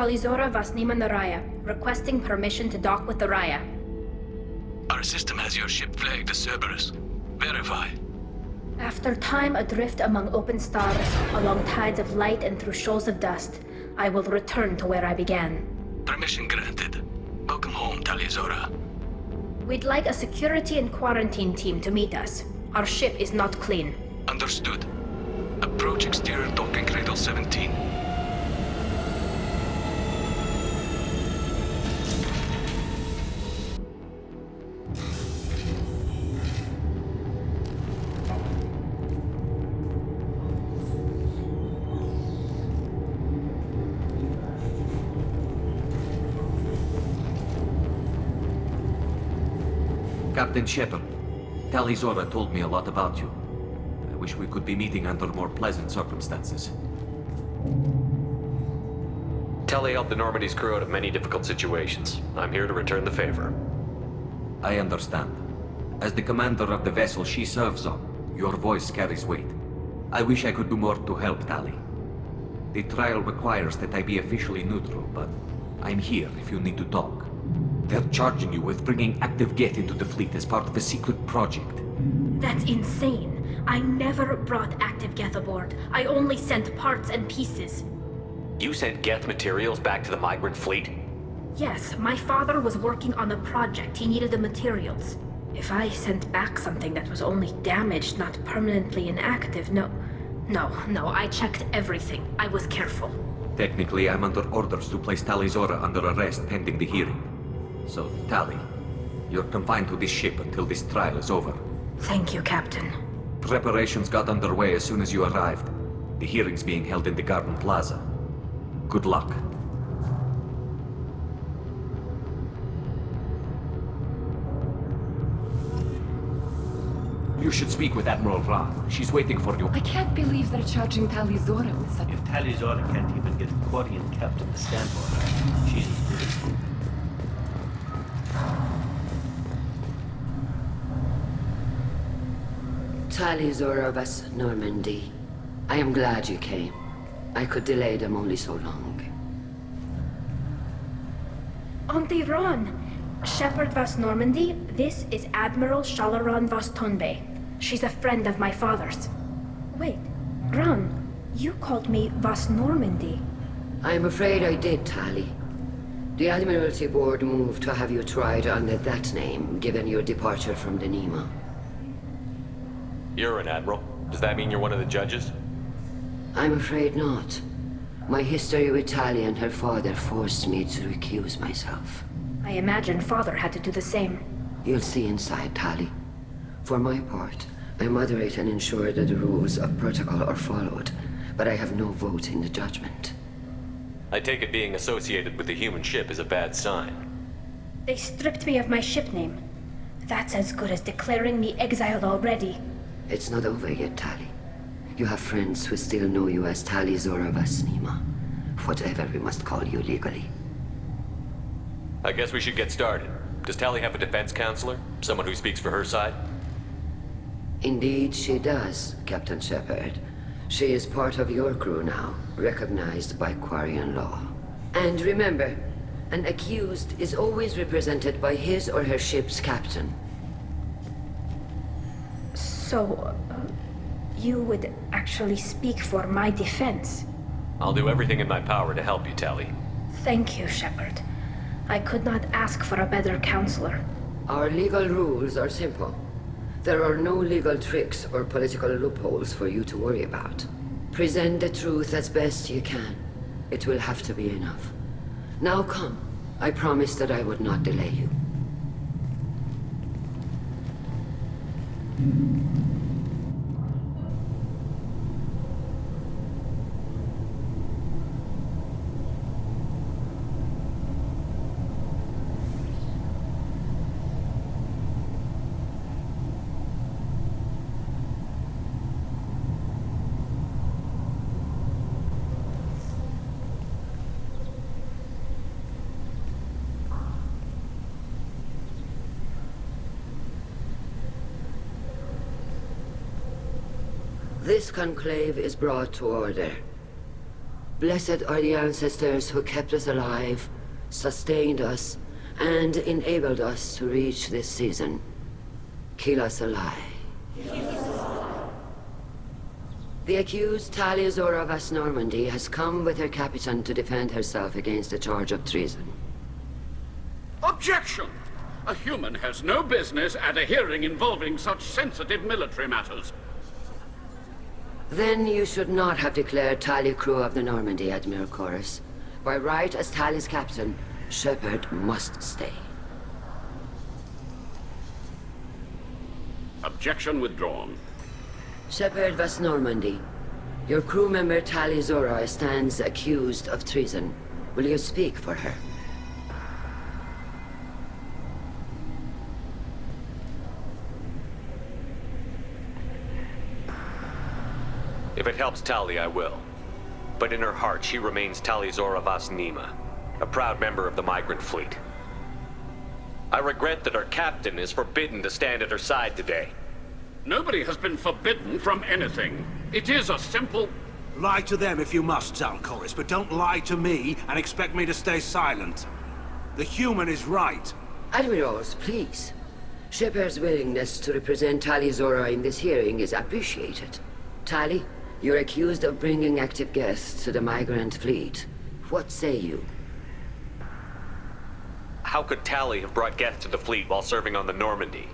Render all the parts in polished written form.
Talizora Vasnima Naraya, requesting permission to dock with the Raya. Our system has your ship flagged as Cerberus. Verify. After time adrift among open stars, along tides of light and through shoals of dust, I will return to where I began. Permission granted. Welcome home, Talizora. We'd like a security and quarantine team to meet us. Our ship is not clean. Understood. Approach exterior docking cradle 17. Captain Shepard, Talizora told me a lot about you. I wish we could be meeting under more pleasant circumstances. Tali helped the Normandy's crew out of many difficult situations. I'm here to return the favor. I understand. As the commander of the vessel she serves on, your voice carries weight. I wish I could do more to help Tali. The trial requires that I be officially neutral, but I'm here if you need to talk. They're charging you with bringing active Geth into the fleet as part of a secret project. That's insane. I never brought active Geth aboard. I only sent parts and pieces. You sent Geth materials back to the migrant fleet? Yes, my father was working on a project. He needed the materials. If I sent back something that was only damaged, not permanently inactive, no, I checked everything. I was careful. Technically, I'm under orders to place Talizora under arrest pending the hearing. So, Tali, you're confined to this ship until this trial is over. Thank you, Captain. Preparations got underway as soon as you arrived. The hearing's being held in the Garden Plaza. Good luck. You should speak with Admiral Ra. She's waiting for you. I can't believe they're charging Talizora with such... If Talizora can't even get a Quarian captain to stand for her, she's as good as gold. Talizora Vas Normandy. I am glad you came. I could delay them only so long. Auntie Ron! Shepard Vas Normandy, this is Admiral Shalaran Vas Tonbe. She's a friend of my father's. Wait, Ron, you called me Vas Normandy. I'm afraid I did, Tali. The Admiralty Board moved to have you tried under that name, given your departure from the Nima. You're an admiral. Does that mean you're one of the judges? I'm afraid not. My history with Tali and her father forced me to recuse myself. I imagine father had to do the same. You'll see inside, Tali. For my part, I moderate and ensure that the rules of protocol are followed, but I have no vote in the judgment. I take it being associated with the human ship is a bad sign. They stripped me of my ship name. That's as good as declaring me exiled already. It's not over yet, Tali. You have friends who still know you as Talizora Vasnima. Whatever we must call you legally. I guess we should get started. Does Tali have a defense counselor? Someone who speaks for her side? Indeed she does, Captain Shepard. She is part of your crew now, recognized by Quarian law. And remember, an accused is always represented by his or her ship's captain. So, you would actually speak for my defense? I'll do everything in my power to help you, Tali. Thank you, Shepard. I could not ask for a better counselor. Our legal rules are simple. There are no legal tricks or political loopholes for you to worry about. Present the truth as best you can. It will have to be enough. Now come. I promised that I would not delay you. This conclave is brought to order. Blessed are the ancestors who kept us alive, sustained us, and enabled us to reach this season. Kila Salai. The accused Talia Zora Vas Normandy has come with her captain to defend herself against a charge of treason. Objection! A human has no business at a hearing involving such sensitive military matters. Then you should not have declared Talia crew of the Normandy, Admiral Chorus. By right as Talia's captain, Shepard must stay. Objection withdrawn. Shepard Vas Normandy, your crew member Talia Zora stands accused of treason. Will you speak for her? If it helps Tali, I will. But in her heart, she remains Tali Zora Vas Nima, a proud member of the migrant fleet. I regret that her captain is forbidden to stand at her side today. Nobody has been forbidden from anything. It is a simple... Lie to them if you must, Zalcoris, but don't lie to me and expect me to stay silent. The human is right. Admirals, please. Shepard's willingness to represent Talia Zora in this hearing is appreciated. Tali, you're accused of bringing active guests to the migrant fleet. What say you? How could Tali have brought guests to the fleet while serving on the Normandy?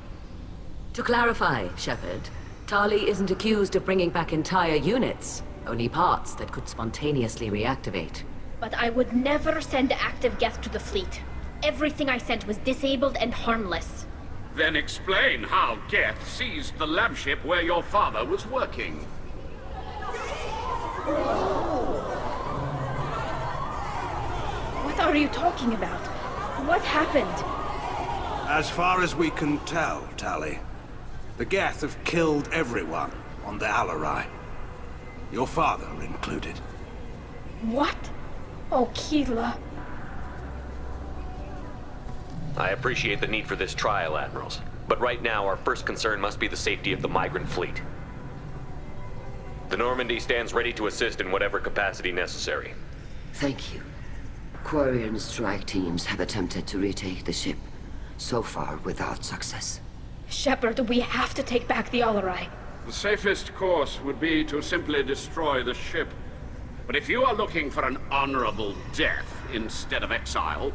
To clarify, Shepard, Tali isn't accused of bringing back entire units, only parts that could spontaneously reactivate. But I would never send active guests to the fleet. Everything I sent was disabled and harmless. Then explain how Geth seized the lab ship where your father was working. What are you talking about? What happened? As far as we can tell, Tali, the Geth have killed everyone on the Alarai. Your father included. What? Oh, Kila. I appreciate the need for this trial, Admirals. But right now, our first concern must be the safety of the migrant fleet. The Normandy stands ready to assist in whatever capacity necessary. Thank you. Quarian strike teams have attempted to retake the ship, so far without success. Shepard, we have to take back the Alarai. The safest course would be to simply destroy the ship. But if you are looking for an honorable death instead of exile...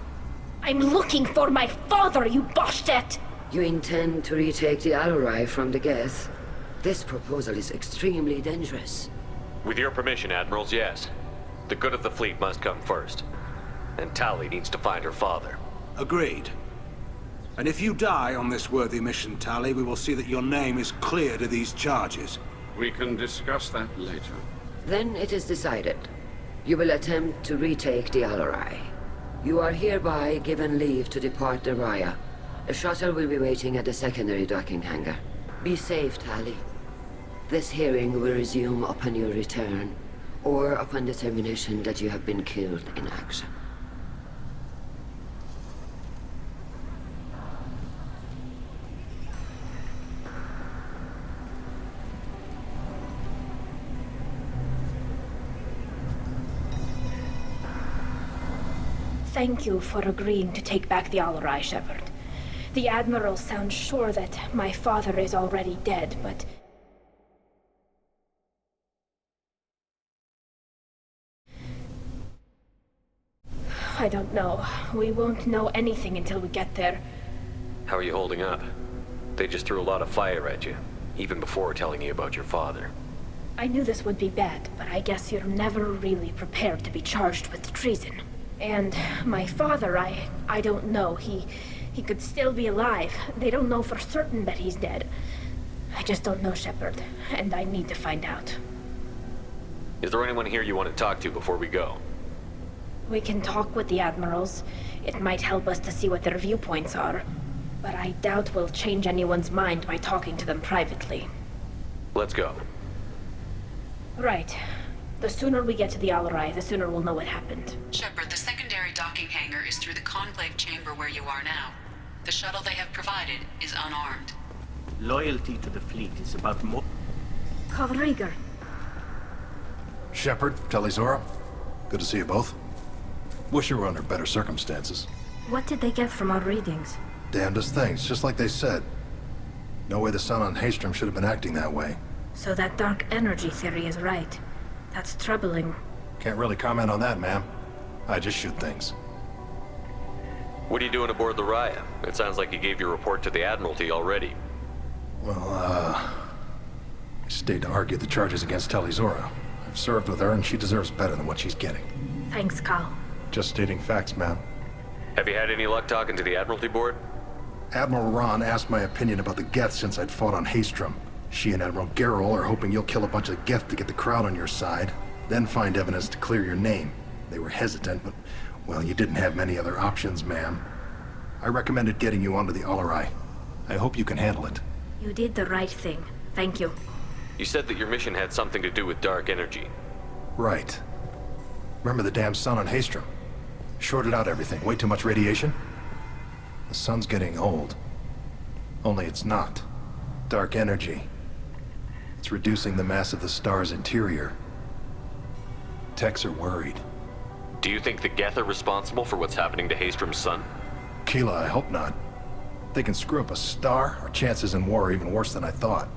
I'm looking for my father, you bastet! You intend to retake the Alarai from the Geth? This proposal is extremely dangerous. With your permission, Admirals, yes. The good of the fleet must come first. And Tali needs to find her father. Agreed. And if you die on this worthy mission, Tali, we will see that your name is cleared of these charges. We can discuss that later. Then it is decided. You will attempt to retake the Alarai. You are hereby given leave to depart the Raya. A shuttle will be waiting at the secondary docking hangar. Be safe, Tali. This hearing will resume upon your return, or upon determination that you have been killed in action. Thank you for agreeing to take back the Alarai, Shepard. The Admiral sounds sure that my father is already dead, but... I don't know. We won't know anything until we get there. How are you holding up? They just threw a lot of fire at you, even before telling you about your father. I knew this would be bad, but I guess you're never really prepared to be charged with treason. And my father, I don't know. He could still be alive. They don't know for certain that he's dead. I just don't know, Shepard, and I need to find out. Is there anyone here you want to talk to before we go? We can talk with the Admirals. It might help us to see what their viewpoints are. But I doubt we'll change anyone's mind by talking to them privately. Let's go. Right. The sooner we get to the Alarai, the sooner we'll know what happened. Shepard, the secondary docking hangar is through the Conclave chamber where you are now. The shuttle they have provided is unarmed. Loyalty to the fleet is about more... Kavrigar. Shepard, Tali Zora. Good to see you both. Wish you were under better circumstances. What did they get from our readings? Damnedest things, just like they said. No way the sun on Haestrom should have been acting that way. So that dark energy theory is right. That's troubling. Can't really comment on that, ma'am. I just shoot things. What are you doing aboard the Raya? It sounds like you gave your report to the Admiralty already. Well, I stayed to argue the charges against Tali'Zorah. I've served with her, and she deserves better than what she's getting. Thanks, Cal. Just stating facts, ma'am. Have you had any luck talking to the Admiralty Board? Admiral Ron asked my opinion about the Geth since I'd fought on Haestrom. She and Admiral Gerrel are hoping you'll kill a bunch of Geth to get the crowd on your side, then find evidence to clear your name. They were hesitant, but, well, you didn't have many other options, ma'am. I recommended getting you onto the Alarai. I hope you can handle it. You did the right thing. Thank you. You said that your mission had something to do with dark energy. Right. Remember the damn sun on Haestrom? Shorted out everything. Way too much radiation? The sun's getting old. Only it's not. Dark energy. It's reducing the mass of the star's interior. Techs are worried. Do you think the Geth are responsible for what's happening to Haestrom's sun? Keela, I hope not. If they can screw up a star, our chances in war are even worse than I thought.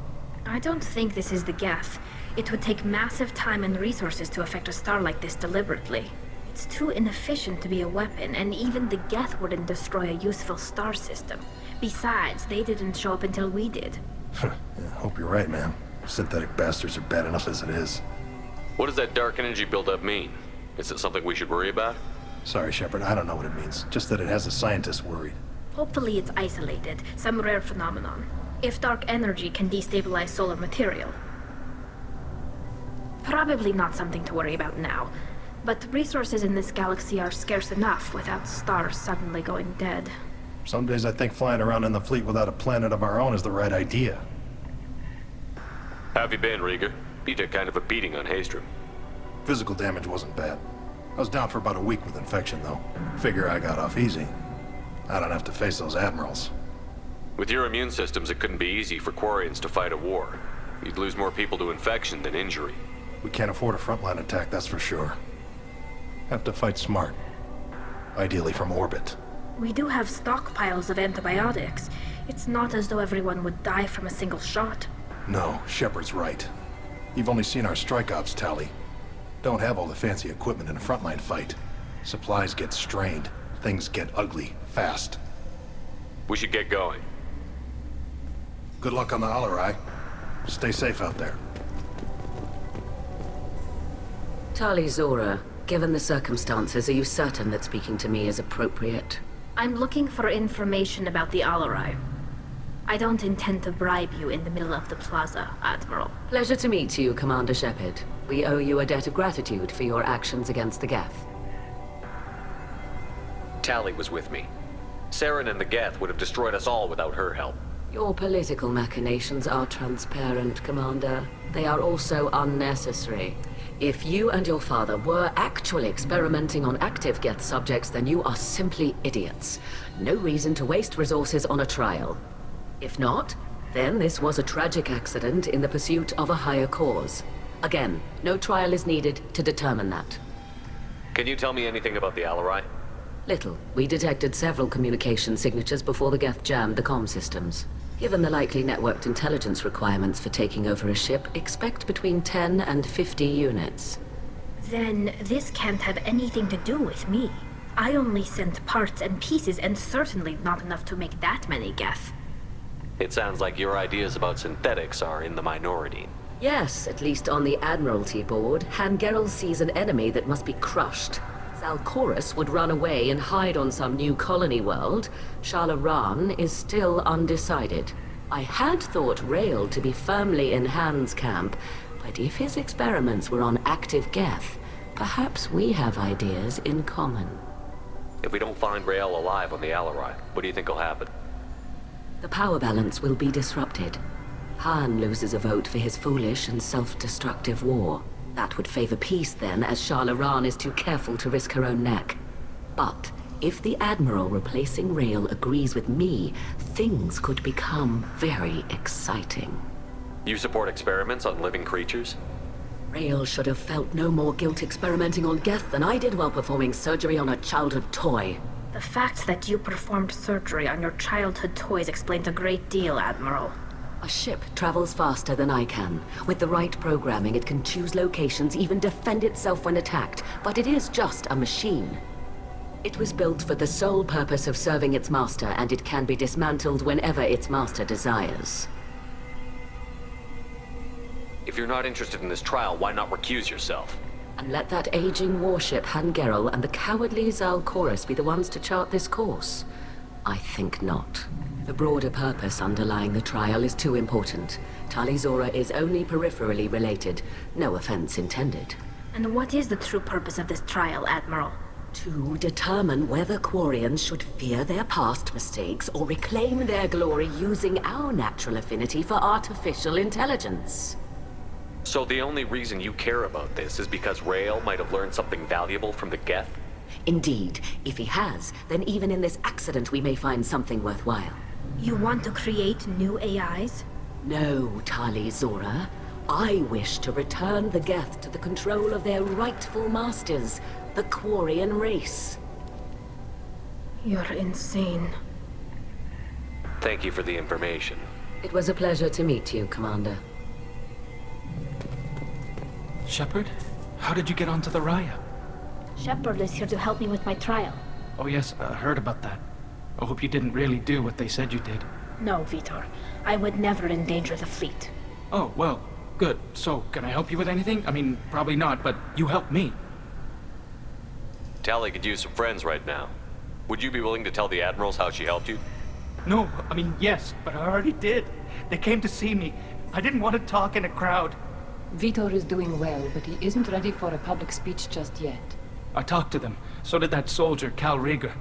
I don't think this is the Geth. It would take massive time and resources to affect a star like this deliberately. It's too inefficient to be a weapon, and even the Geth wouldn't destroy a useful star system. Besides, they didn't show up until we did. Yeah, hope you're right, man. Synthetic bastards are bad enough as it is. What does that dark energy buildup mean? Is it something we should worry about? Sorry, Shepard, I don't know what it means. Just that it has the scientists worried. Hopefully it's isolated, some rare phenomenon. If dark energy can destabilize solar material. Probably not something to worry about now. But resources in this galaxy are scarce enough without stars suddenly going dead. Some days I think flying around in the fleet without a planet of our own is the right idea. How have you been, Rieger? You took kind of a beating on Haestrom. Physical damage wasn't bad. I was down for about a week with infection, though. Figure I got off easy. I don't have to face those admirals. With your immune systems, it couldn't be easy for Quarians to fight a war. You'd lose more people to infection than injury. We can't afford a frontline attack, that's for sure. Have to fight smart. Ideally from orbit. We do have stockpiles of antibiotics. It's not as though everyone would die from a single shot. No, Shepard's right. You've only seen our strike ops tally. Don't have all the fancy equipment in a frontline fight. Supplies get strained. Things get ugly, fast. We should get going. Good luck on the Alarai. Stay safe out there. Tali'Zorah, given the circumstances, are you certain that speaking to me is appropriate? I'm looking for information about the Alarai. I don't intend to bribe you in the middle of the plaza, Admiral. Pleasure to meet you, Commander Shepard. We owe you a debt of gratitude for your actions against the Geth. Tali was with me. Saren and the Geth would have destroyed us all without her help. Your political machinations are transparent, Commander. They are also unnecessary. If you and your father were actually experimenting on active Geth subjects, then you are simply idiots. No reason to waste resources on a trial. If not, then this was a tragic accident in the pursuit of a higher cause. Again, no trial is needed to determine that. Can you tell me anything about the Alarai? Little. We detected several communication signatures before the Geth jammed the comm systems. Given the likely networked intelligence requirements for taking over a ship, expect between 10 and 50 units. Then this can't have anything to do with me. I only sent parts and pieces, and certainly not enough to make that many Geth. It sounds like your ideas about synthetics are in the minority. Yes, at least on the Admiralty board, Han Gerrel sees an enemy that must be crushed. Zalcorus would run away and hide on some new colony world. Shala Ran is still undecided. I had thought Rael to be firmly in Han's camp, but if his experiments were on active Geth, perhaps we have ideas in common. If we don't find Rael alive on the Alarai, what do you think will happen? The power balance will be disrupted. Han loses a vote for his foolish and self-destructive war. That would favor peace then, as Shala Ran is too careful to risk her own neck. But if the Admiral replacing Rael agrees with me, things could become very exciting. You support experiments on living creatures? Rael should have felt no more guilt experimenting on Geth than I did while performing surgery on a childhood toy. The fact that you performed surgery on your childhood toys explains a great deal, Admiral. A ship travels faster than I can. With the right programming, it can choose locations, even defend itself when attacked. But it is just a machine. It was built for the sole purpose of serving its master, and it can be dismantled whenever its master desires. If you're not interested in this trial, why not recuse yourself? And let that aging warship Hangerel and the cowardly Zal Chorus be the ones to chart this course? I think not. The broader purpose underlying the trial is too important. Tali'Zorah is only peripherally related. No offense intended. And what is the true purpose of this trial, Admiral? To determine whether Quarians should fear their past mistakes or reclaim their glory using our natural affinity for artificial intelligence. So the only reason you care about this is because Rael might have learned something valuable from the Geth? Indeed. If he has, then even in this accident we may find something worthwhile. You want to create new AIs? No, Tali'Zorah. I wish to return the Geth to the control of their rightful masters, the Quarian race. You're insane. Thank you for the information. It was a pleasure to meet you, Commander. Shepard? How did you get onto the Raya? Shepard is here to help me with my trial. Oh yes, I heard about that. I hope you didn't really do what they said you did. No, Vitor. I would never endanger the fleet. Oh, well, good. So, can I help you with anything? I mean, probably not, but you helped me. Tali could use some friends right now. Would you be willing to tell the Admirals how she helped you? No, I mean, yes, but I already did. They came to see me. I didn't want to talk in a crowd. Vitor is doing well, but he isn't ready for a public speech just yet. I talked to them. So did that soldier, Cal Rieger.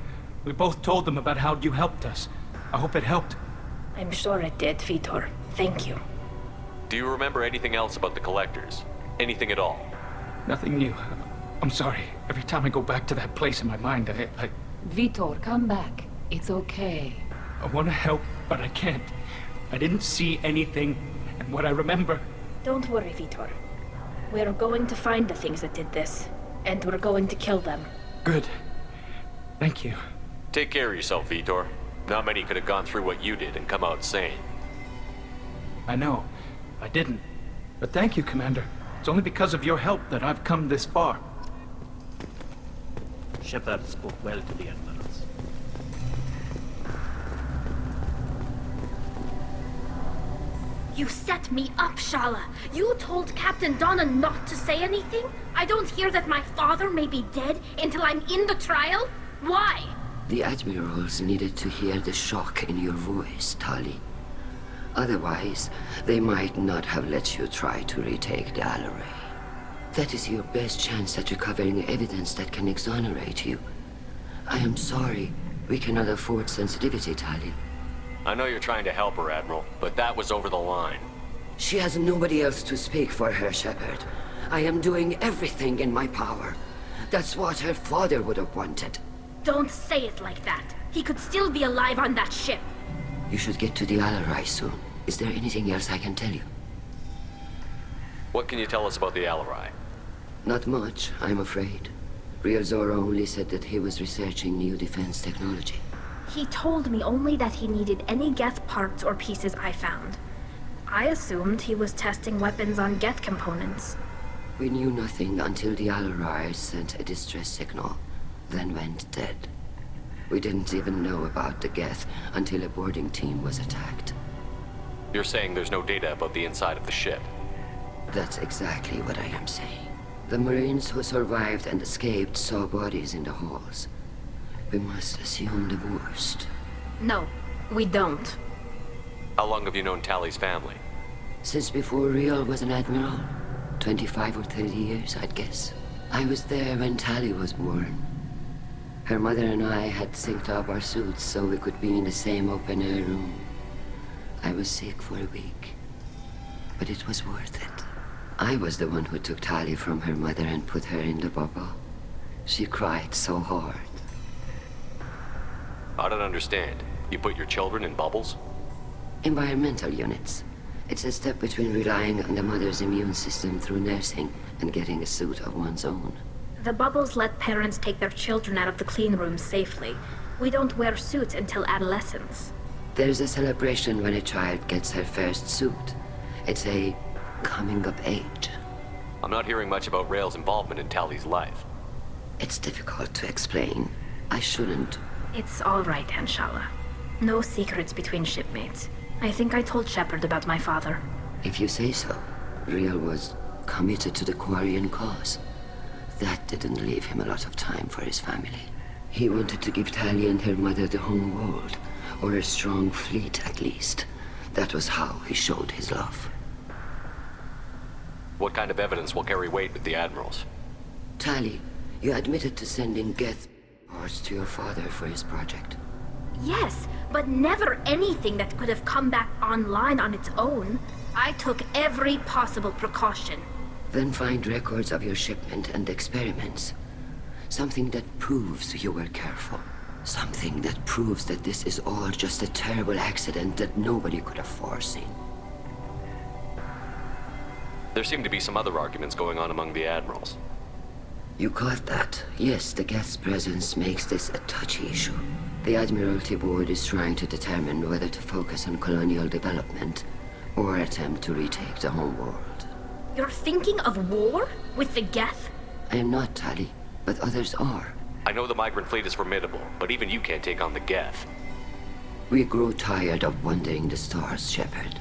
We both told them about how you helped us. I hope it helped. I'm sure it did, Vitor. Thank you. Do you remember anything else about the Collectors? Anything at all? Nothing new. I'm sorry. Every time I go back to that place in my mind, I Vitor, come back. It's okay. I want to help, but I can't. I didn't see anything, and what I remember... Don't worry, Vitor. We're going to find the things that did this, and we're going to kill them. Good. Thank you. Take care of yourself, Vitor. Not many could have gone through what you did and come out sane. I know. I didn't. But thank you, Commander. It's only because of your help that I've come this far. Shepard spoke well to the Admirals. You set me up, Shala. You told Captain Donna not to say anything? I don't hear that my father may be dead until I'm in the trial? Why? The Admirals needed to hear the shock in your voice, Tali. Otherwise, they might not have let you try to retake the Alarai. That is your best chance at recovering evidence that can exonerate you. I am sorry. We cannot afford sensitivity, Tali. I know you're trying to help her, Admiral, but that was over the line. She has nobody else to speak for her, Shepard. I am doing everything in my power. That's what her father would have wanted. Don't say it like that. He could still be alive on that ship. You should get to the Alarai soon. Is there anything else I can tell you? What can you tell us about the Alarai? Not much, I'm afraid. Ryozora only said that he was researching new defense technology. He told me only that he needed any Geth parts or pieces I found. I assumed he was testing weapons on Geth components. We knew nothing until the Alarai sent a distress signal, then went dead. We didn't even know about the Geth until a boarding team was attacked. You're saying there's no data about the inside of the ship? That's exactly what I am saying. The Marines who survived and escaped saw bodies in the halls. We must assume the worst. No, we don't. How long have you known Tali's family? Since before Riel was an admiral. 25 or 30 years, I'd guess. I was there when Tali was born. Her mother and I had synced up our suits so we could be in the same open-air room. I was sick for a week, but it was worth it. I was the one who took Tali from her mother and put her in the bubble. She cried so hard. I don't understand. You put your children in bubbles? Environmental units. It's a step between relying on the mother's immune system through nursing and getting a suit of one's own. The bubbles let parents take their children out of the clean rooms safely. We don't wear suits until adolescence. There's a celebration when a child gets her first suit. It's a coming of age. I'm not hearing much about Rael's involvement in Tally's life. It's difficult to explain. I shouldn't. It's all right, Anshala. No secrets between shipmates. I think I told Shepard about my father. If you say so. Rael was committed to the Quarian cause. That didn't leave him a lot of time for his family. He wanted to give Tali and her mother the home world, or a strong fleet at least. That was how he showed his love. What kind of evidence will carry weight with the Admirals? Tali, you admitted to sending Geth parts to your father for his project. Yes, but never anything that could have come back online on its own. I took every possible precaution. Then find records of your shipment and experiments. Something that proves you were careful. Something that proves that this is all just a terrible accident that nobody could have foreseen. There seem to be some other arguments going on among the Admirals. You caught that? Yes, the Geth's presence makes this a touchy issue. The Admiralty Board is trying to determine whether to focus on colonial development or attempt to retake the home world. You're thinking of war? With the Geth? I am not, Tali, but others are. I know the migrant fleet is formidable, but even you can't take on the Geth. We grow tired of wandering the stars, Shepard.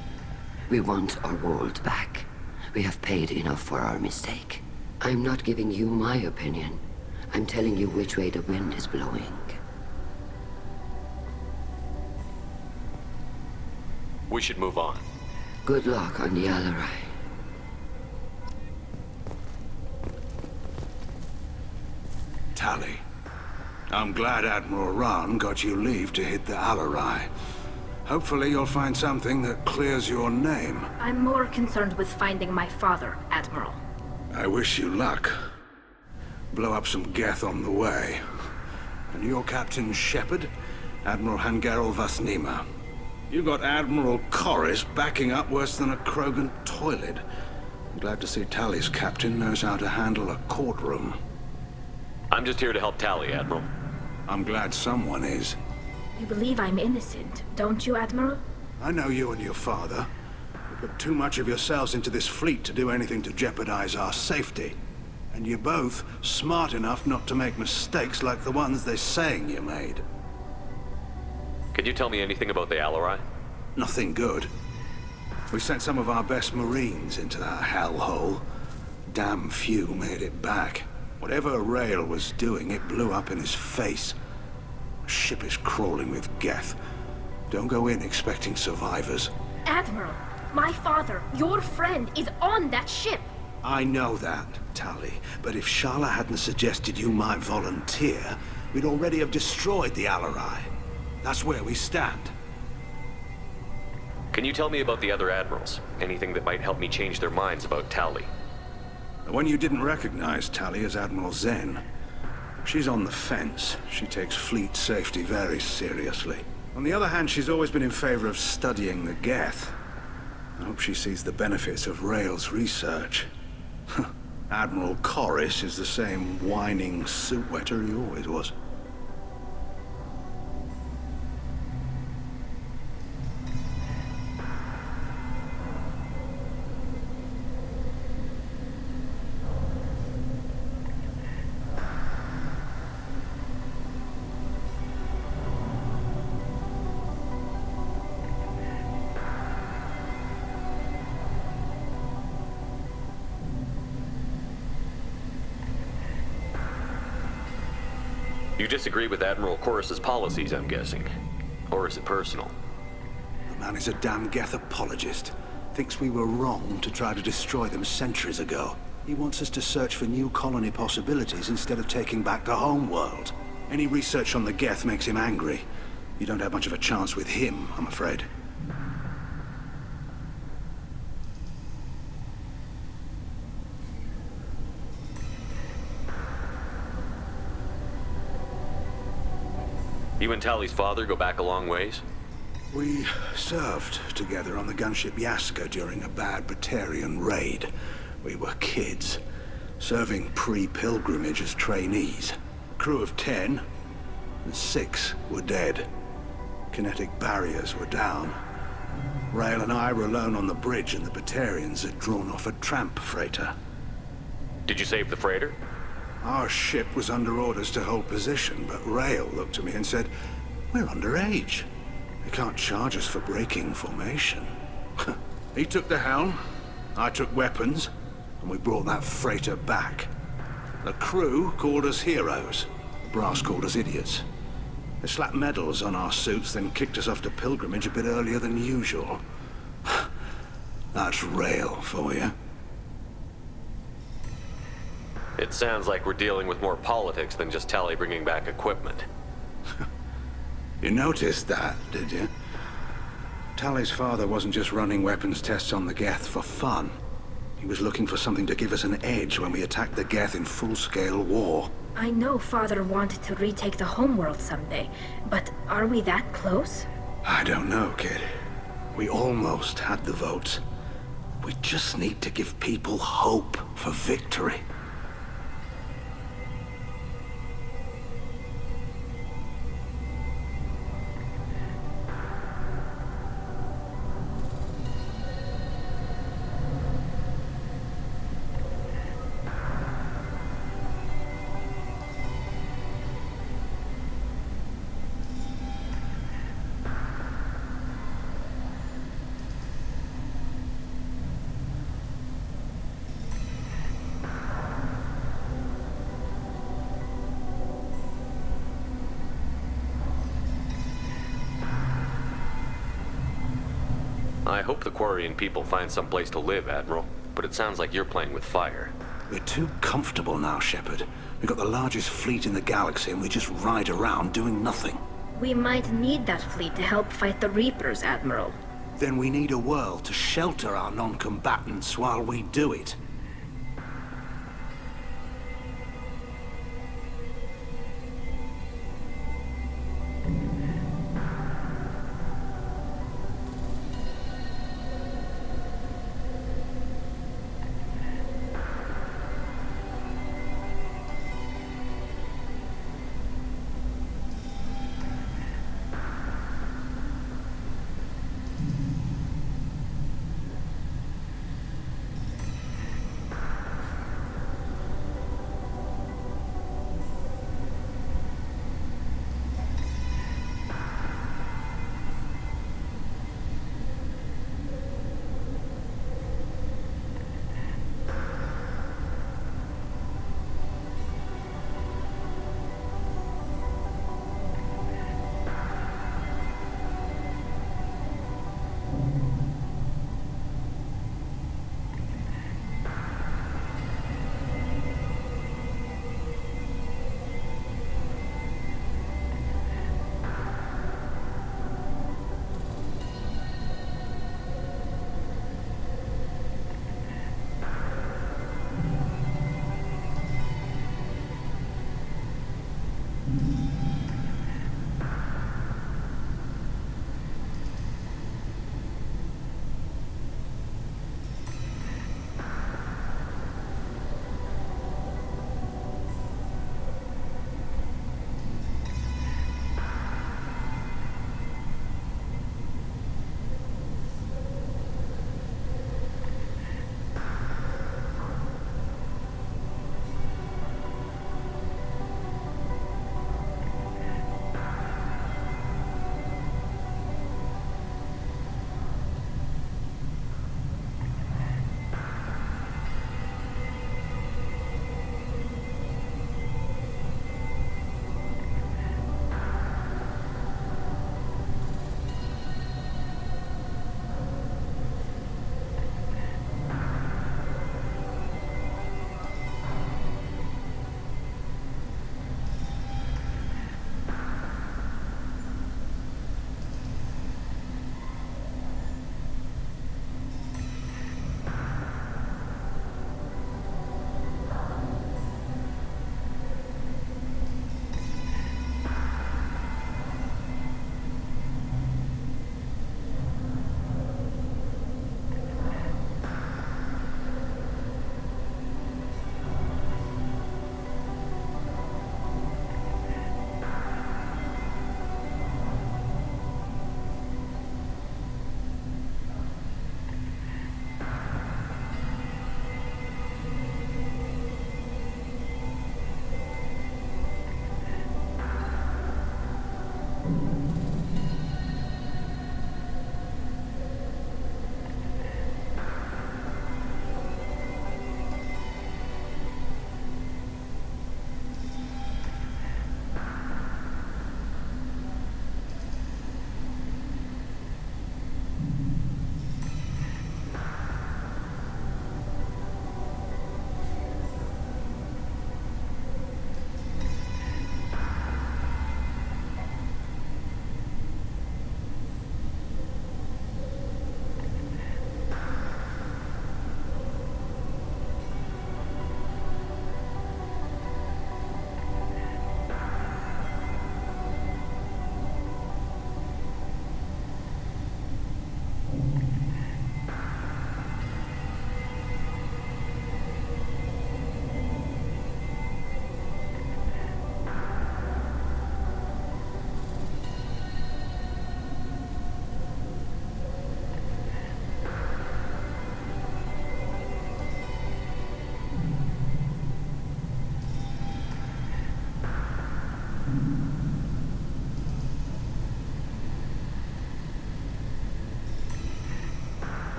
We want our world back. We have paid enough for our mistake. I'm not giving you my opinion. I'm telling you which way the wind is blowing. We should move on. Good luck on the Alarai. Tali, I'm glad Admiral Rahn got you leave to hit the Alarai. Hopefully you'll find something that clears your name. I'm more concerned with finding my father, Admiral. I wish you luck. Blow up some Geth on the way. And your Captain Shepard, Admiral Hangarel Vasnima. You got Admiral Corris backing up worse than a Krogan toilet. I'm glad to see Tali's captain knows how to handle a courtroom. I'm just here to help Tali, Admiral. I'm glad someone is. You believe I'm innocent, don't you, Admiral? I know you and your father. You put too much of yourselves into this fleet to do anything to jeopardize our safety. And you're both smart enough not to make mistakes like the ones they're saying you made. Can you tell me anything about the Alarai? Nothing good. We sent some of our best Marines into that hellhole. Damn few made it back. Whatever Rael was doing, it blew up in his face. The ship is crawling with Geth. Don't go in expecting survivors. Admiral, my father, your friend, is on that ship. I know that, Tali, but if Shala hadn't suggested you might volunteer, we'd already have destroyed the Alarai. That's where we stand. Can you tell me about the other Admirals? Anything that might help me change their minds about Tali? The one you didn't recognize, Tali, is Admiral Zen. She's on the fence. She takes fleet safety very seriously. On the other hand, she's always been in favor of studying the Geth. I hope she sees the benefits of Rael's research. Admiral Corris is the same whining suit wetter he always was. You disagree with Admiral Corris's policies, I'm guessing. Or is it personal? The man is a damn Geth apologist. Thinks we were wrong to try to destroy them centuries ago. He wants us to search for new colony possibilities instead of taking back the home world. Any research on the Geth makes him angry. You don't have much of a chance with him, I'm afraid. You and Tali's father go back a long ways? We served together on the gunship Yaska during a bad Batarian raid. We were kids, serving pre-pilgrimage as trainees. Crew of 10, and 6 were dead. Kinetic barriers were down. Rail and I were alone on the bridge, and the Batarians had drawn off a tramp freighter. Did you save the freighter? Our ship was under orders to hold position, but Rail looked at me and said, "We're underage. They can't charge us for breaking formation." He took the helm, I took weapons, and we brought that freighter back. The crew called us heroes. The brass called us idiots. They slapped medals on our suits, then kicked us off to pilgrimage a bit earlier than usual. That's Rail for you. It sounds like we're dealing with more politics than just Tali bringing back equipment. You noticed that, did you? Tali's father wasn't just running weapons tests on the Geth for fun. He was looking for something to give us an edge when we attacked the Geth in full-scale war. I know Father wanted to retake the homeworld someday, but are we that close? I don't know, kid. We almost had the votes. We just need to give people hope for victory. I hope the Quarian people find some place to live, Admiral. But it sounds like you're playing with fire. We're too comfortable now, Shepard. We've got the largest fleet in the galaxy and we just ride around doing nothing. We might need that fleet to help fight the Reapers, Admiral. Then we need a world to shelter our non-combatants while we do it.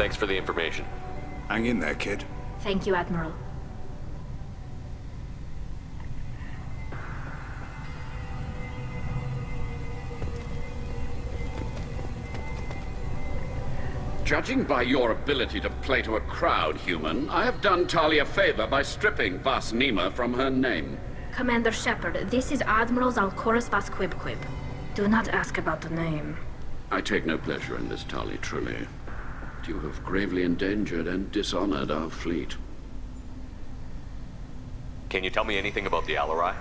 Thanks for the information. Hang in there, kid. Thank you, Admiral. Judging by your ability to play to a crowd, human, I have done Talia a favor by stripping Vas Nima from her name. Commander Shepard, this is Admiral Zalkorus Vas Quib. Do not ask about the name. I take no pleasure in this, Tali, truly. You have gravely endangered and dishonored our fleet. Can you tell me anything about the Alarai?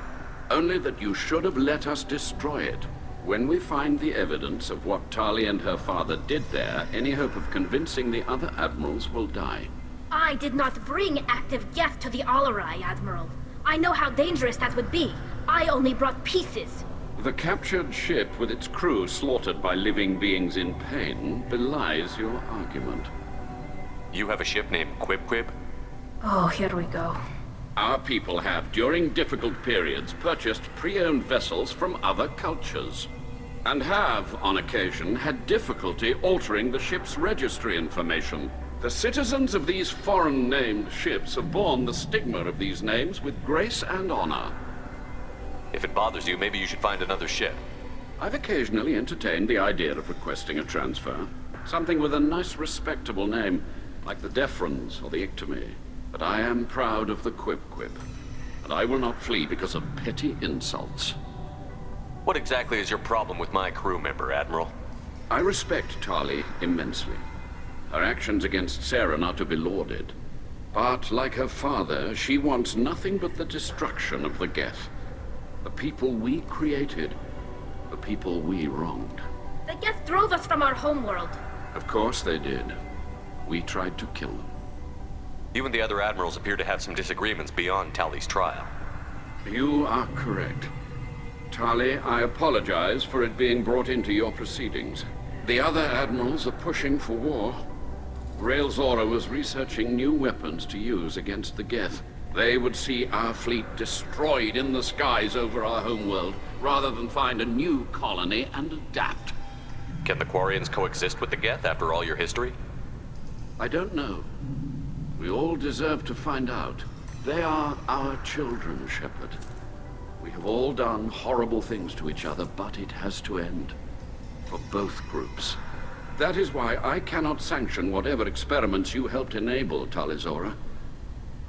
Only that you should have let us destroy it. When we find the evidence of what Tali and her father did there, any hope of convincing the other admirals will die. I did not bring active Geth to the Alarai, Admiral. I know how dangerous that would be. I only brought pieces. The captured ship with its crew slaughtered by living beings in pain belies your argument. You have a ship named Quib? Oh, here we go. Our people have, during difficult periods, purchased pre-owned vessels from other cultures, and have, on occasion, had difficulty altering the ship's registry information. The citizens of these foreign-named ships have borne the stigma of these names with grace and honor. If it bothers you, maybe you should find another ship. I've occasionally entertained the idea of requesting a transfer. Something with a nice, respectable name, like the Defrons or the Ictomy. But I am proud of the Quib, and I will not flee because of petty insults. What exactly is your problem with my crew member, Admiral? I respect Tali immensely. Her actions against Saren are to be lauded. But, like her father, she wants nothing but the destruction of the Geth. The people we created. The people we wronged. The Geth drove us from our homeworld. Of course they did. We tried to kill them. You and the other admirals appear to have some disagreements beyond Tali's trial. You are correct. Tali, I apologize for it being brought into your proceedings. The other admirals are pushing for war. Rael Zora was researching new weapons to use against the Geth. They would see our fleet destroyed in the skies over our homeworld, rather than find a new colony and adapt. Can the Quarians coexist with the Geth after all your history? I don't know. We all deserve to find out. They are our children, Shepard. We have all done horrible things to each other, but it has to end. For both groups. That is why I cannot sanction whatever experiments you helped enable, Tali Zora.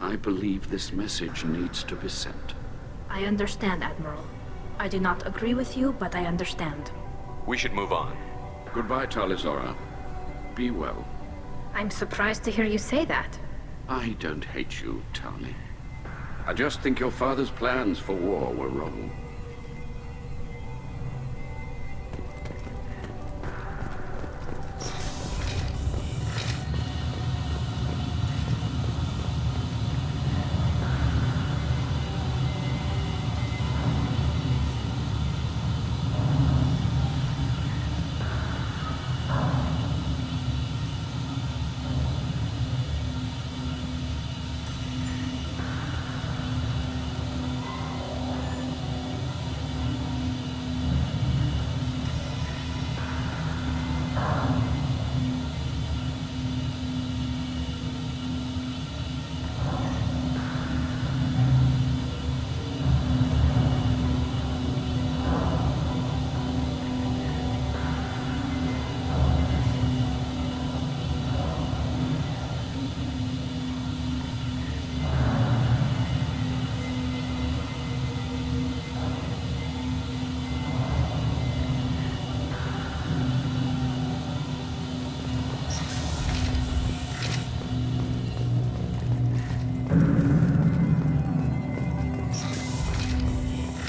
I believe this message needs to be sent. I understand, Admiral. I do not agree with you, but I understand. We should move on. Goodbye, Tali Zora. Be well. I'm surprised to hear you say that. I don't hate you, Tali. I just think your father's plans for war were wrong.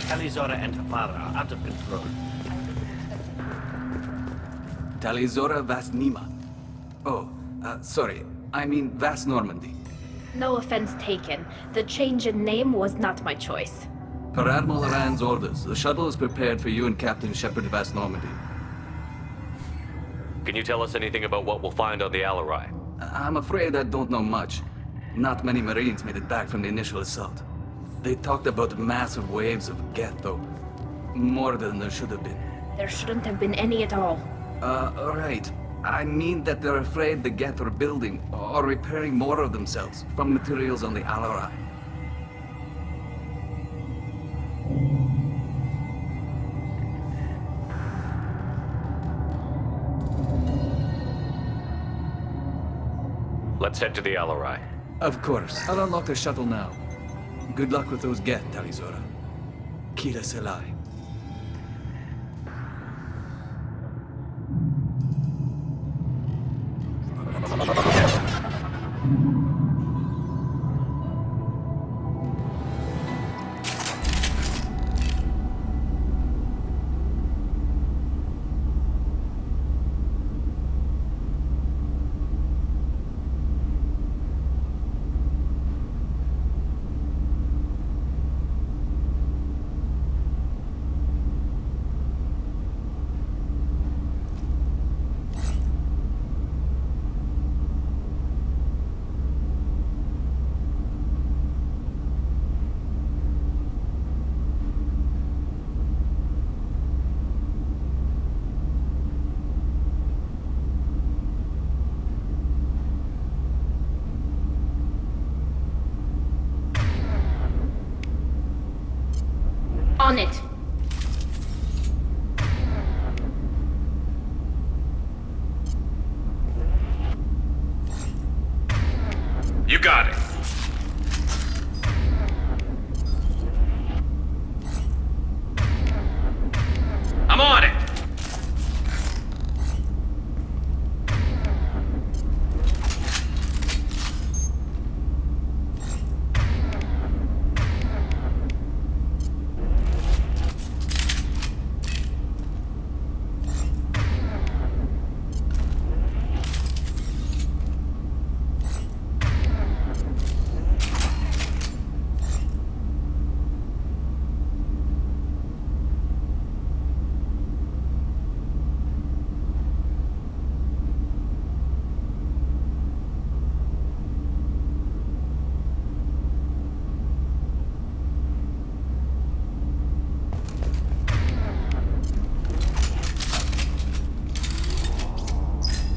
Tali Zora and her father are out of control. Tali Zora Vas Nima. Oh, sorry. I mean Vas Normandy. No offense taken. The change in name was not my choice. Per Admiral Rand's orders, the shuttle is prepared for you and Captain Shepard Vas Normandy. Can you tell us anything about what we'll find on the Alarai? I'm afraid I don't know much. Not many Marines made it back from the initial assault. They talked about massive waves of Geth, though. More than there should have been. There shouldn't have been any at all. Right. I mean that they're afraid the Geth are building or repairing more of themselves from materials on the Al-Arai. Let's head to the Al-Arai. Of course. I'll unlock the shuttle now. Good luck with those Geth, Talizora. Kira Selai. On it! You got it. I'm on it.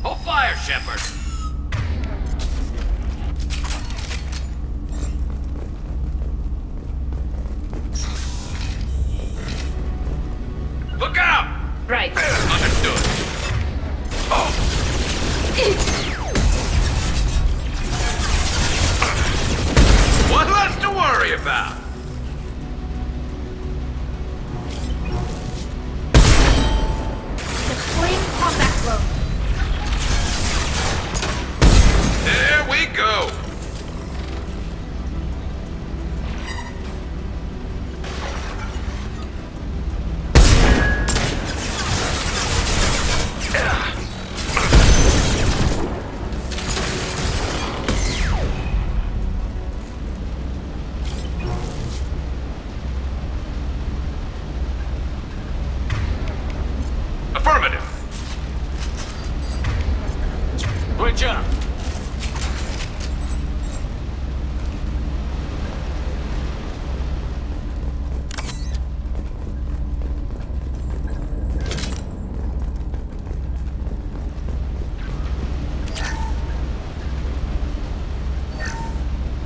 Hold fire, Shepard. Look out! Right. Understood. Oh! One less to worry about. Deploying combat flow. There we go. Affirmative. Great job.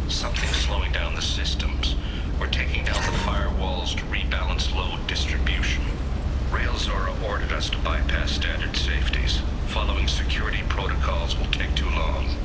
Something's slowing down the systems. We're taking down the firewalls to rebalance load distribution. Railzora ordered us to bypass standard safeties. Following security protocols will take too long.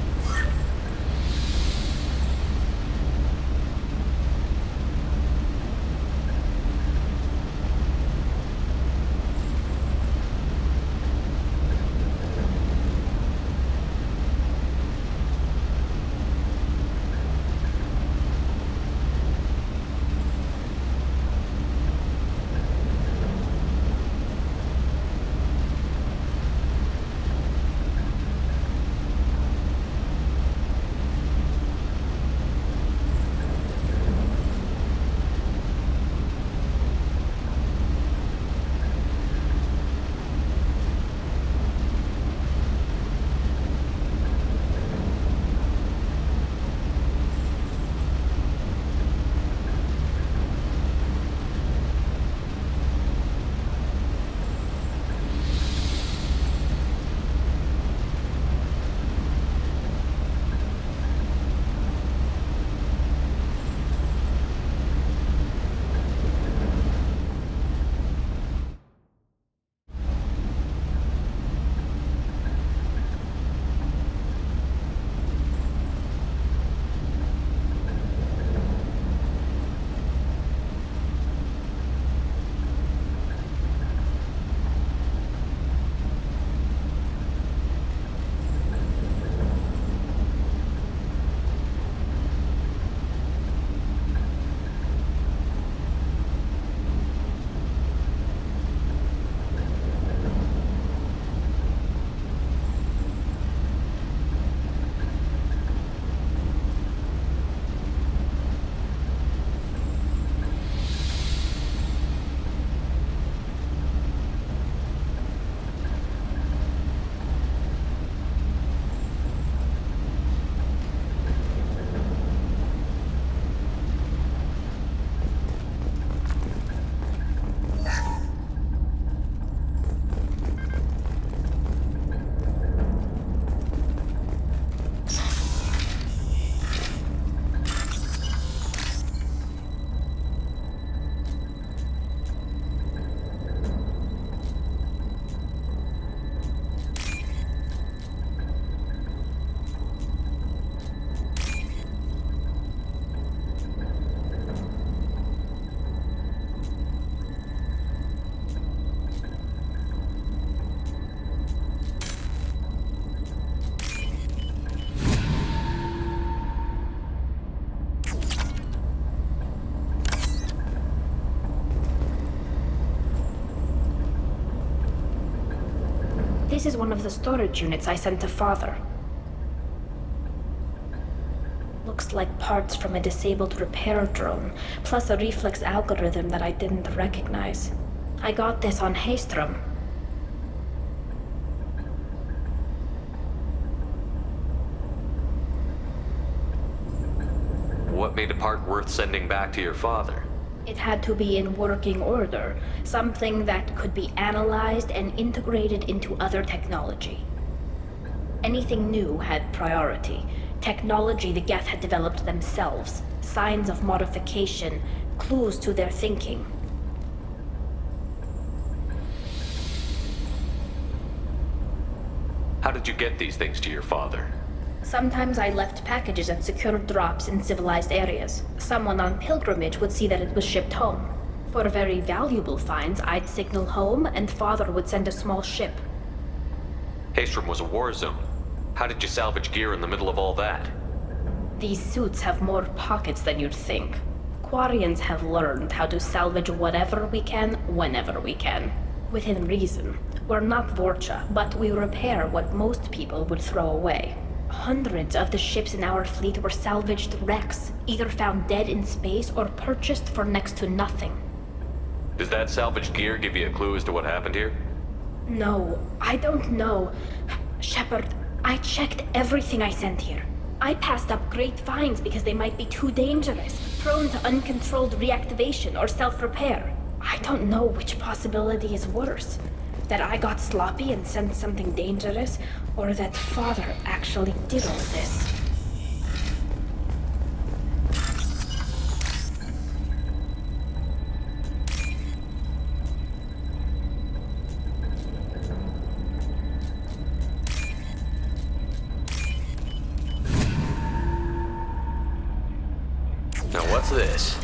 This is one of the storage units I sent to Father. Looks like parts from a disabled repair drone, plus a reflex algorithm that I didn't recognize. I got this on Haestrom. What made a part worth sending back to your father? It had to be in working order, something that could be analyzed and integrated into other technology. Anything new had priority. Technology the Geth had developed themselves, signs of modification, clues to their thinking. How did you get these things to your father? Sometimes I left packages at secure drops in civilized areas. Someone on pilgrimage would see that it was shipped home. For very valuable finds, I'd signal home, and Father would send a small ship. Haestrom was a war zone. How did you salvage gear in the middle of all that? These suits have more pockets than you'd think. Quarians have learned how to salvage whatever we can, whenever we can. Within reason. We're not Vorcha, but we repair what most people would throw away. Hundreds of the ships in our fleet were salvaged wrecks, either found dead in space or purchased for next to nothing. Does that salvaged gear give you a clue as to what happened here? No, I don't know. Shepard, I checked everything I sent here. I passed up great finds because they might be too dangerous, prone to uncontrolled reactivation or self-repair. I don't know which possibility is worse. That I got sloppy and sent something dangerous, or that Father actually did all this. Now what's this?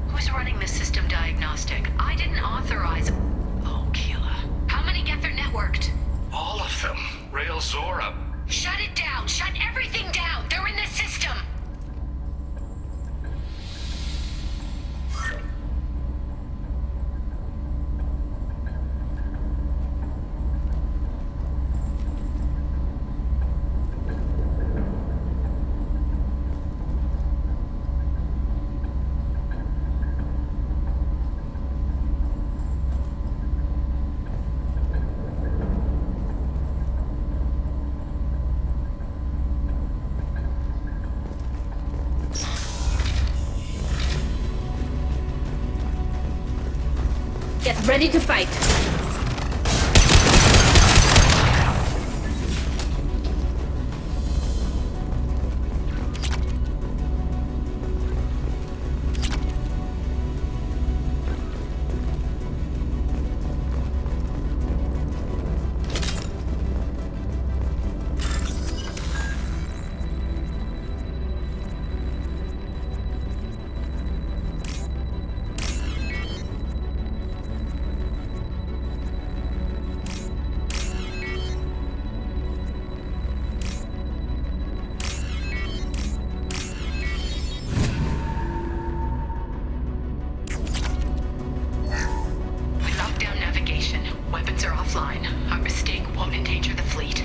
Who's running the system diagnostic? I didn't authorize... Oh, Keela. How many Geth are networked? All of them. Rail Zora. Shut it down! Shut everything down! They're in the system! Get ready to fight! Weapons are offline. Our mistake won't endanger the fleet.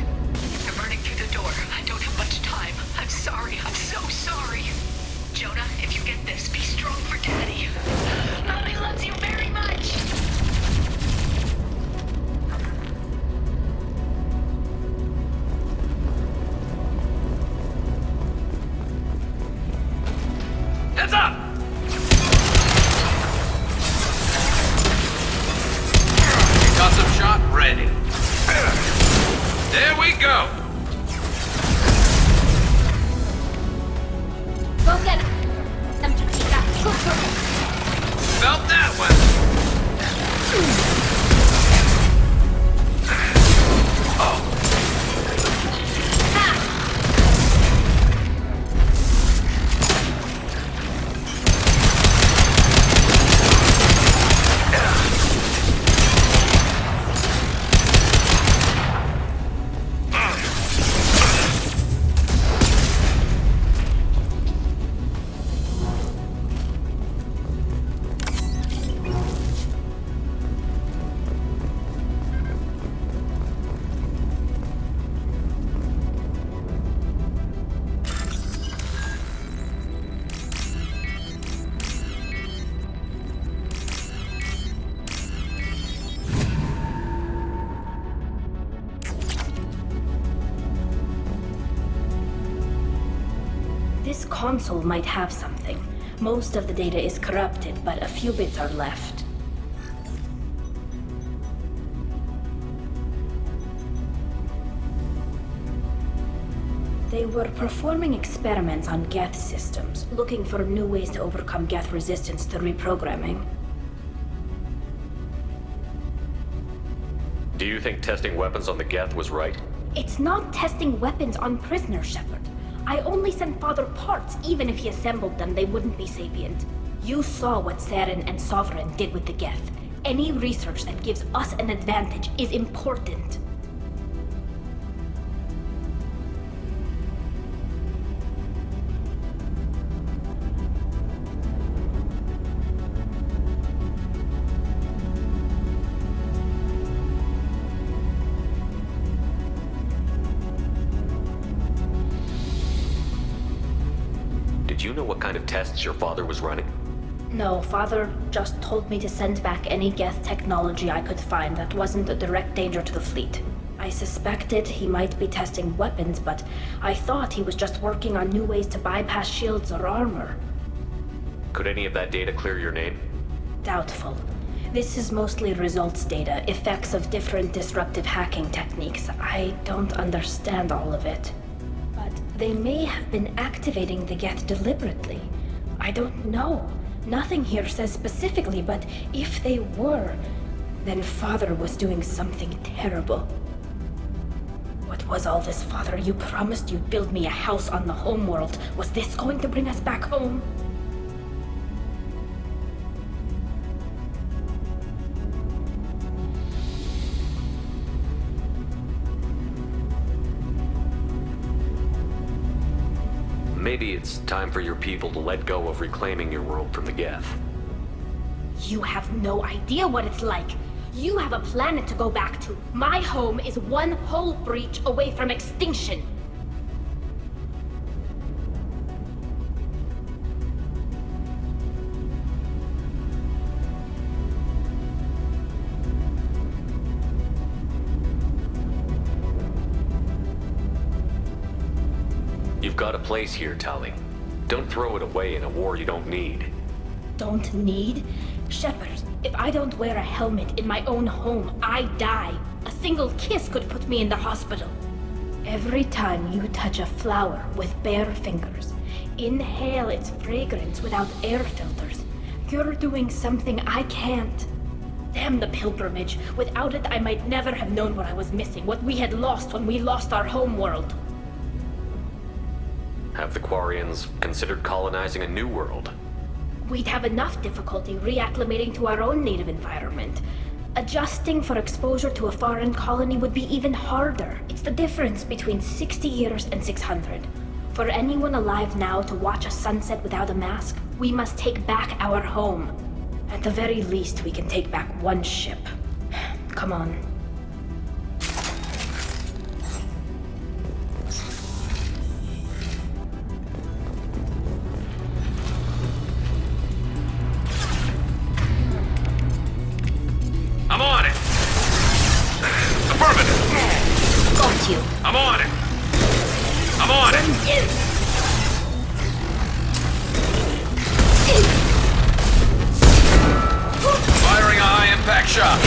They're burning through the door. I don't have much time. I'm sorry. I'm so sorry. Jonah, if you get this, be strong for Daddy. Mommy loves you very much. Heads up! Custom shot ready. There we go. Go get them, Chiquita. Felt that one. Oh. console might have something. Most of the data is corrupted, but a few bits are left. They were performing experiments on Geth systems, looking for new ways to overcome Geth resistance to reprogramming. Do you think testing weapons on the Geth was right? It's not testing weapons on prisoners, Shepard. I only sent Father parts. Even if he assembled them, they wouldn't be sapient. You saw what Saren and Sovereign did with the Geth. Any research that gives us an advantage is important. Did you know what kind of tests your father was running? No, Father just told me to send back any Geth technology I could find that wasn't a direct danger to the fleet. I suspected he might be testing weapons, but I thought he was just working on new ways to bypass shields or armor. Could any of that data clear your name? Doubtful. This is mostly results data, effects of different disruptive hacking techniques. I don't understand all of it. But they may have been activating the Geth deliberately. I don't know. Nothing here says specifically, but if they were, then Father was doing something terrible. What was all this, Father? You promised you'd build me a house on the homeworld. Was this going to bring us back home? Maybe it's time for your people to let go of reclaiming your world from the Geth. You have no idea what it's like. You have a planet to go back to. My home is one hull breach away from extinction. You've got a place here, Tali. Don't throw it away in a war you don't need. Don't need? Shepard, if I don't wear a helmet in my own home, I die. A single kiss could put me in the hospital. Every time you touch a flower with bare fingers, inhale its fragrance without air filters, you're doing something I can't. Damn the pilgrimage. Without it, I might never have known what I was missing, what we had lost when we lost our home world. Have the Quarians considered colonizing a new world? We'd have enough difficulty reacclimating to our own native environment. Adjusting for exposure to a foreign colony would be even harder. It's the difference between 60 years and 600. For anyone alive now to watch a sunset without a mask, we must take back our home. At the very least, we can take back one ship. Come on. I'm on it! Affirmative! Got you. I'm on it! I'm on it! Firing a high-impact shot!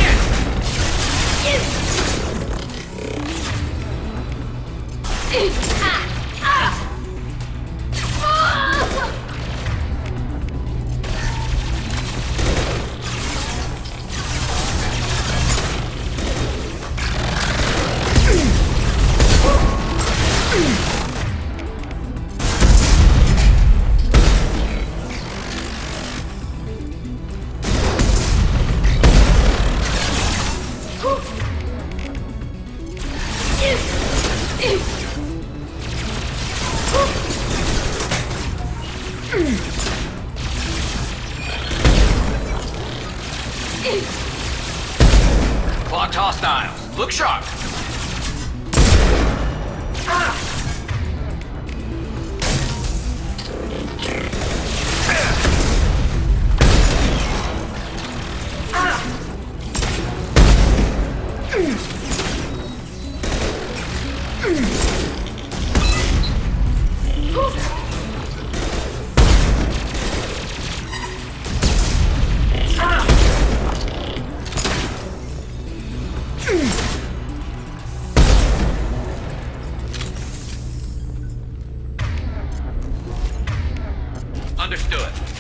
Clocked hostiles. Look sharp. Understood.